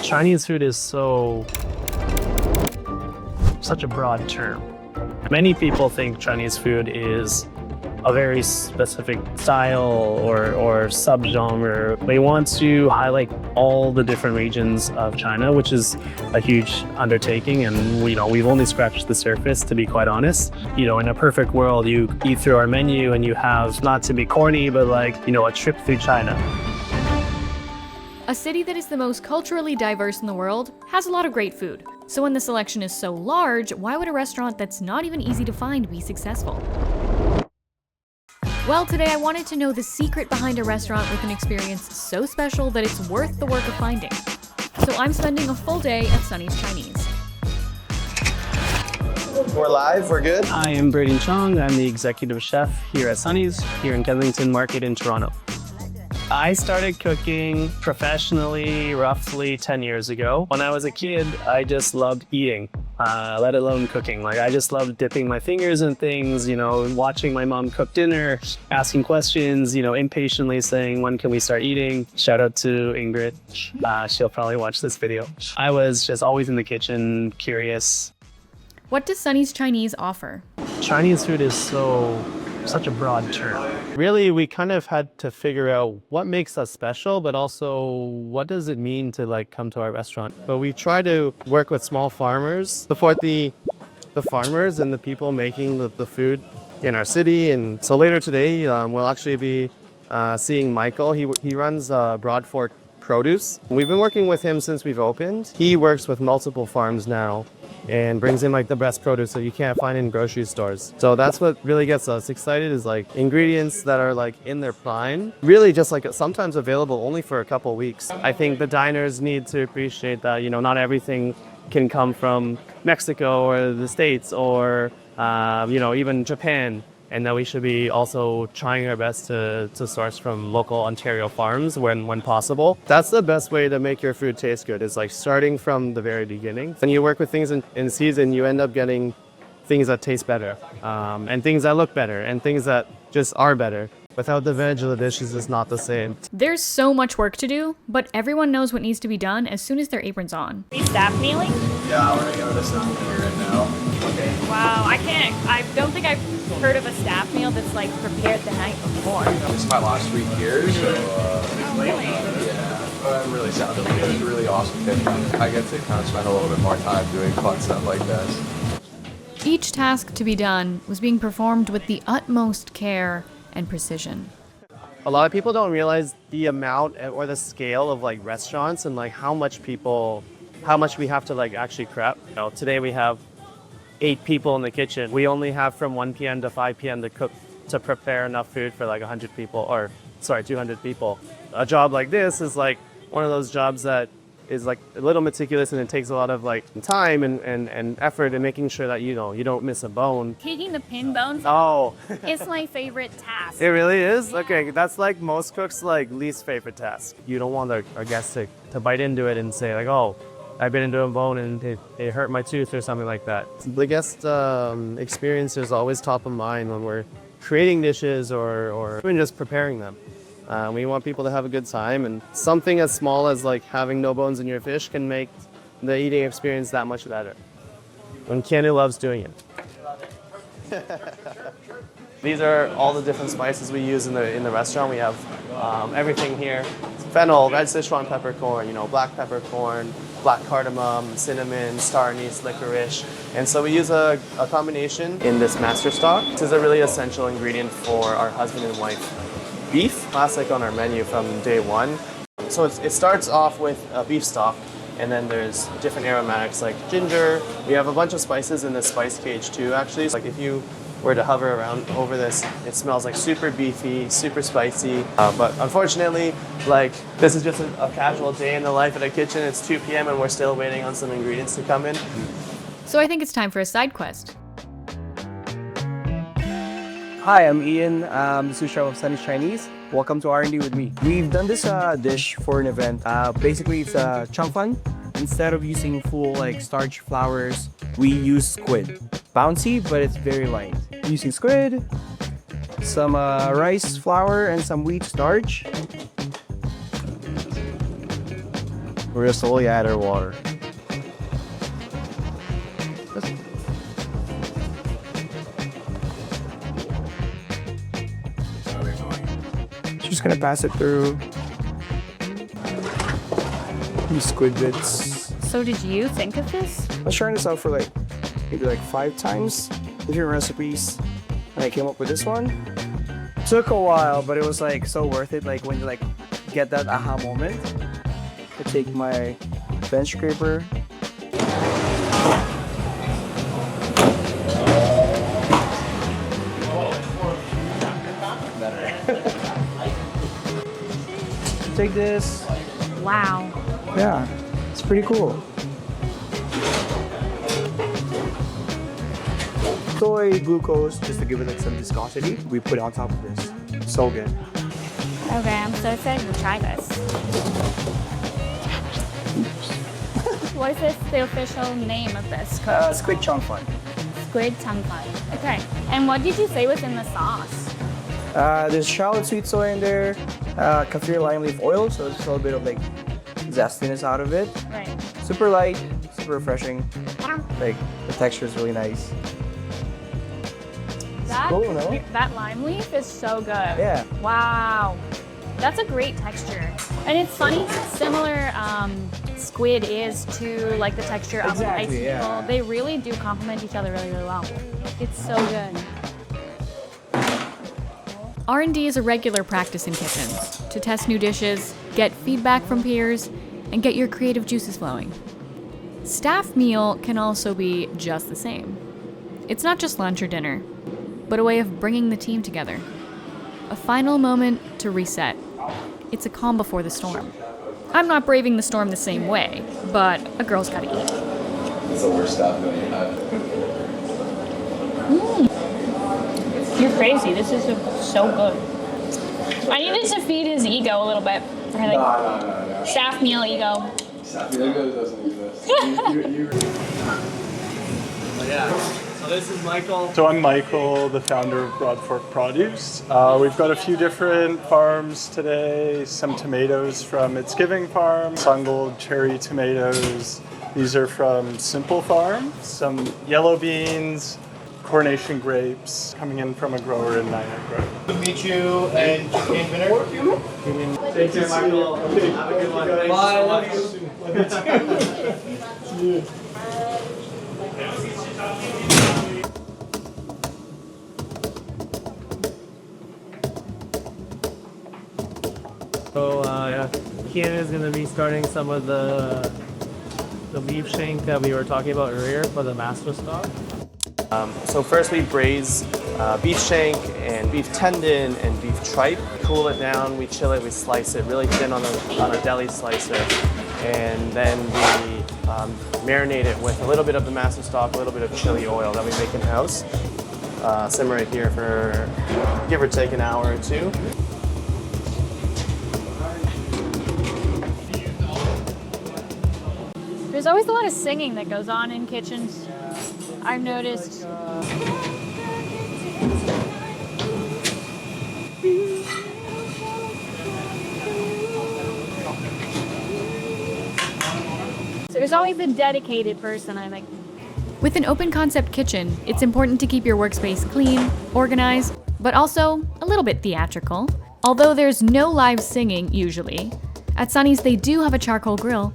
Chinese food is such a broad term. Many people think Chinese food is a very specific style or subgenre. They want to highlight all the different regions of China, which is a huge undertaking, and we've only scratched the surface, to be quite honest. In a perfect world, you eat through our menu and you have, not to be corny, but a trip through China. A city that is the most culturally diverse in the world has a lot of great food. So when the selection is so large, why would a restaurant that's not even easy to find be successful? Well, today I wanted to know the secret behind a restaurant with an experience so special that it's worth the work of finding. So I'm spending a full day at Sunny's Chinese. We're live, we're good. I am Braden Chong. I'm the executive chef here at Sunny's, here in Kensington Market in Toronto. I started cooking professionally roughly 10 years ago. When I was a kid, I just loved eating, let alone cooking. I just loved dipping my fingers in things, watching my mom cook dinner, asking questions, impatiently saying, when can we start eating? Shout out to Ingrid. She'll probably watch this video. I was just always in the kitchen, curious. What does Sunny's Chinese offer? Chinese food is such a broad term. Really, we kind of had to figure out what makes us special, but also what does it mean to come to our restaurant. But we try to work with small farmers, support the farmers and the people making the food in our city. And so later today, we'll actually be seeing Michael. He runs Broadford Produce. We've been working with him since we've opened. He works with multiple farms now and brings in the best produce that you can't find in grocery stores. So that's what really gets us excited, is ingredients that are in their prime, really just sometimes available only for a couple weeks. I think the diners need to appreciate that, not everything can come from Mexico or the States or, even Japan. And that we should be also trying our best to source from local Ontario farms when possible. That's the best way to make your food taste good, is starting from the very beginning. When you work with things in season, you end up getting things that taste better, and things that look better, and things that just are better. Without the veg, the dishes is not the same. There's so much work to do, but everyone knows what needs to be done as soon as their apron's on. Are you staff mealing? Yeah, we're gonna go to staff meal right now. Okay. Wow, I don't think I've heard of a staff meal that's prepared the night before. This is my last week here, so Oh, really? yeah, I'm really sad. It's really awesome thing. I get to kind of spend a little bit more time doing fun stuff like this. Each task to be done was being performed with the utmost care and precision. A lot of people don't realize the amount or the scale of restaurants and how much we have to actually prep. Today we have 8 people in the kitchen. We only have from 1 p.m. to 5 p.m. to prepare enough food for 100 people, 200 people. A job like this is one of those jobs that is a little meticulous, and it takes a lot of time and effort in making sure that you don't miss a bone. Taking the pin bones Oh, is my favorite task. it really is? Okay, that's most cooks' least favorite task. You don't want our guests to bite into it and say oh, I bit into a bone and it hurt my tooth or something like that. The guest experience is always top of mind when we're creating dishes or even just preparing them. We want people to have a good time, and something as small as having no bones in your fish can make the eating experience that much better. And Keanu loves doing it. These are all the different spices we use in the restaurant. We have everything here: fennel, red Sichuan peppercorn, black peppercorn, black cardamom, cinnamon, star anise, licorice. And so we use a combination in this master stock. This is a really essential ingredient for our husband and wife beef, classic on our menu from day one. So it starts off with a beef stock, and then there's different aromatics like ginger. We have a bunch of spices in this spice cage too, actually. If you were to hover around over this, it smells super beefy, super spicy. But unfortunately, this is just a casual day in the life at a kitchen. It's 2 p.m. and we're still waiting on some ingredients to come in. So I think it's time for a side quest. Hi, I'm Ian. I'm the sous chef of Sunny's Chinese. Welcome to R&D with me. We've done this dish for an event. Basically, it's chung fun. Instead of using full starch flours, we use squid. Bouncy, but it's very light. Using squid, some rice flour, and some wheat starch. We're just slowly add our water. Just gonna pass it through these squid bits. So did you think of this? I was trying this out for like maybe like 5 times, different recipes, and I came up with this one. Took a while, but it was like so worth it. Like when you like get that aha moment. I take my bench scraper. Take this. Wow. Yeah, it's pretty cool. Soy glucose, just to give it like some viscosity, we put it on top of this. So good. Okay, I'm so excited to try this. What is the official name of this cook? Squid chong fun. Squid tongue pie. Okay. And what did you say was in the sauce? There's shallot sweet soy in there, kaffir lime leaf oil, so there's a little bit of like zestiness out of it. Right. Super light, super refreshing. Like the texture is really nice. That, cool, no? that lime leaf is so good. Yeah. Wow. That's a great texture. And it's funny, similar squid is to like the texture of an ice Exactly, yeah. cream. They really do complement each other really, really well. It's so good. R&D is a regular practice in kitchens to test new dishes, get feedback from peers, and get your creative juices flowing. Staff meal can also be just the same. It's not just lunch or dinner, but a way of bringing the team together. A final moment to reset. It's a calm before the storm. I'm not braving the storm the same way, but a girl's gotta eat. It's the worst stuff that you have. You're crazy. This is so good. I needed to feed his ego a little bit. Or like No. staff meal ego. Ego doesn't exist. Yeah. So this is Michael. So I'm Michael, the founder of Broad Fork Produce. We've got a few different farms today. Some tomatoes from It's Giving Farm, Sungold cherry tomatoes. These are from Simple Farm. Some yellow beans, coronation grapes coming in from a grower in Niagara. To meet you and chicken vinegar. Take care, Michael. Okay. Have a good one. Bye. Thanks so much. So yeah, Kian is going to be starting some of the beef shank that we were talking about earlier for the master stock. So first we braise beef shank and beef tendon and beef tripe. Cool it down, we chill it, we slice it really thin on a deli slicer, and then we marinate it with a little bit of the master stock, a little bit of chili oil that we make in house. Simmer it here for give or take an hour or two. There's always a lot of singing that goes on in kitchens. I've noticed. So there's always a dedicated person, I think. With an open concept kitchen, it's important to keep your workspace clean, organized, but also a little bit theatrical. Although there's no live singing usually, at Sunny's they do have a charcoal grill.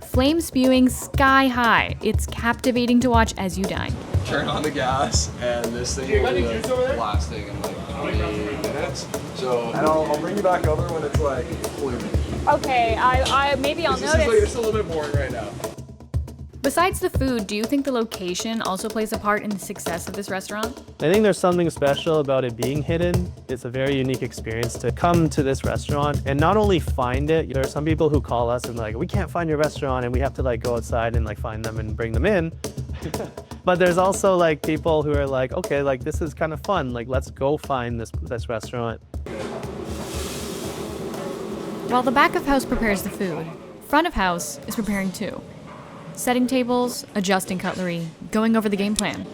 Flame spewing sky high. It's captivating to watch as you dine. Turn on the gas, and this thing will be like blasting in like 20 minutes. So, and I'll bring you back over when it's like fully. Okay, I maybe I'll This is like, notice. it's a little bit boring right now. Besides the food, do you think the location also plays a part in the success of this restaurant? I think there's something special about it being hidden. It's a very unique experience to come to this restaurant and not only find it. There are some people who call us and like, we can't find your restaurant, and we have to like go outside and like find them and bring them in. But there's also like people who are like, okay, like this is kind of fun. Like let's go find this restaurant. While the back of house prepares the food, front of house is preparing too. Setting tables, adjusting cutlery, going over the game plan.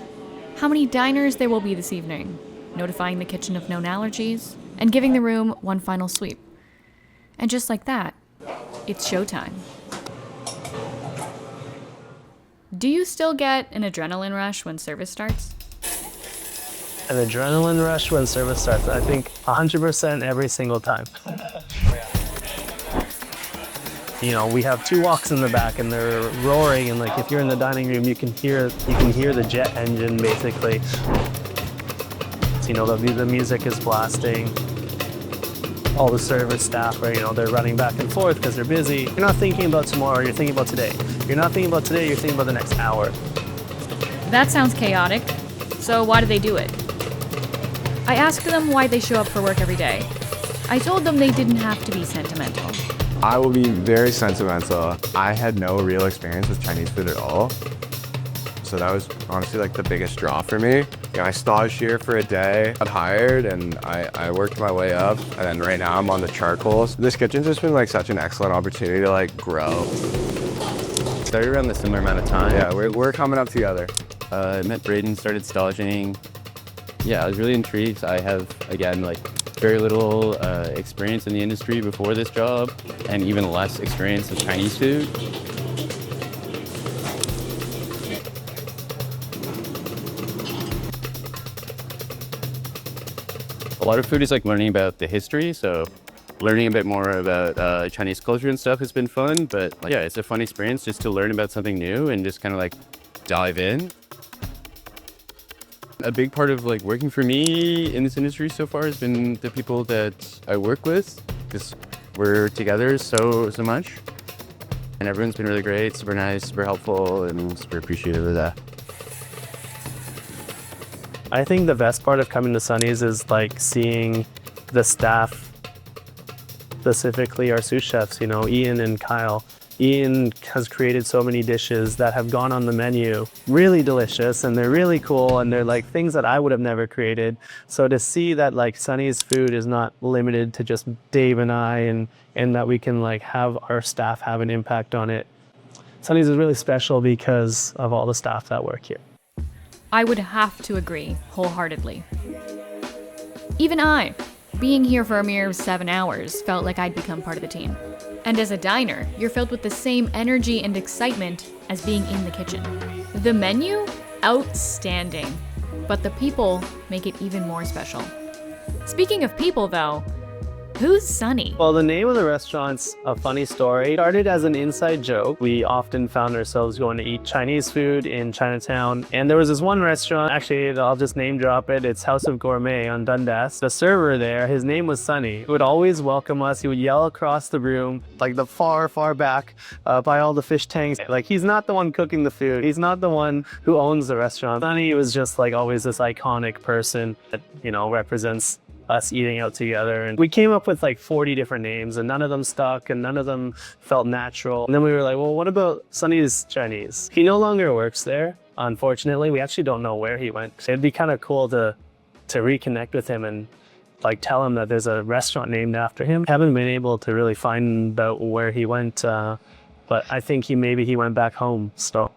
How many diners there will be this evening, notifying the kitchen of known allergies, and giving the room one final sweep. And just like that, it's showtime. Do you still get an adrenaline rush when service starts? An adrenaline rush when service starts, I think 100% every single time. You know, we have 2 woks in the back and they're roaring, and like if you're in the dining room, you can hear the jet engine basically. So, you know, the music is blasting. All the service staff are, you know, they're running back and forth because they're busy. You're not thinking about tomorrow, you're thinking about today. You're not thinking about today, you're thinking about the next hour. That sounds chaotic. So why do they do it? I asked them why they show up for work every day. I told them they didn't have to be sentimental. I will be very sentimental. I had no real experience with Chinese food at all. So that was honestly like the biggest draw for me. You know, I staged here for a day, got hired, and I worked my way up. And then right now I'm on the charcoals. This kitchen's just been like such an excellent opportunity to like grow. Started around the similar amount of time. Yeah, we're coming up together. I met Braden, started staging. Yeah, I was really intrigued. I have, again, like very little experience in the industry before this job, and even less experience with Chinese food. A lot of food is like learning about the history, so learning a bit more about Chinese culture and stuff has been fun, but like, yeah, it's a fun experience just to learn about something new and just kind of like dive in. A big part of like working for me in this industry so far has been the people that I work with, because we're together so much, and everyone's been really great, super nice, super helpful, and super appreciative of that. I think the best part of coming to Sunny's is like seeing the staff, specifically our sous chefs, you know, Ian and Kyle. Ian has created so many dishes that have gone on the menu, really delicious, and they're really cool, and they're like things that I would have never created. So to see that like Sunny's food is not limited to just Dave and I, and that we can like have our staff have an impact on it. Sunny's is really special because of all the staff that work here. I would have to agree wholeheartedly. Even I, being here for a mere 7 hours, felt like I'd become part of the team. And as a diner, you're filled with the same energy and excitement as being in the kitchen. The menu? Outstanding. But the people make it even more special. Speaking of people though, who's Sunny? Well, the name of the restaurant's a funny story. It started as an inside joke. We often found ourselves going to eat Chinese food in Chinatown. And there was this one restaurant, actually, I'll just name drop it. It's House of Gourmet on Dundas. The server there, his name was Sunny. He would always welcome us. He would yell across the room, like the far back by all the fish tanks. Like, he's not the one cooking the food. He's not the one who owns the restaurant. Sunny was just like always this iconic person that, you know, represents us eating out together. And we came up with like 40 different names, and none of them stuck and none of them felt natural. And then we were like, well, what about Sunny's Chinese? He no longer works there, unfortunately. We actually don't know where he went. It'd be kind of cool to reconnect with him and like tell him that there's a restaurant named after him. Haven't been able to really find out where he went, but I think maybe he went back home, so.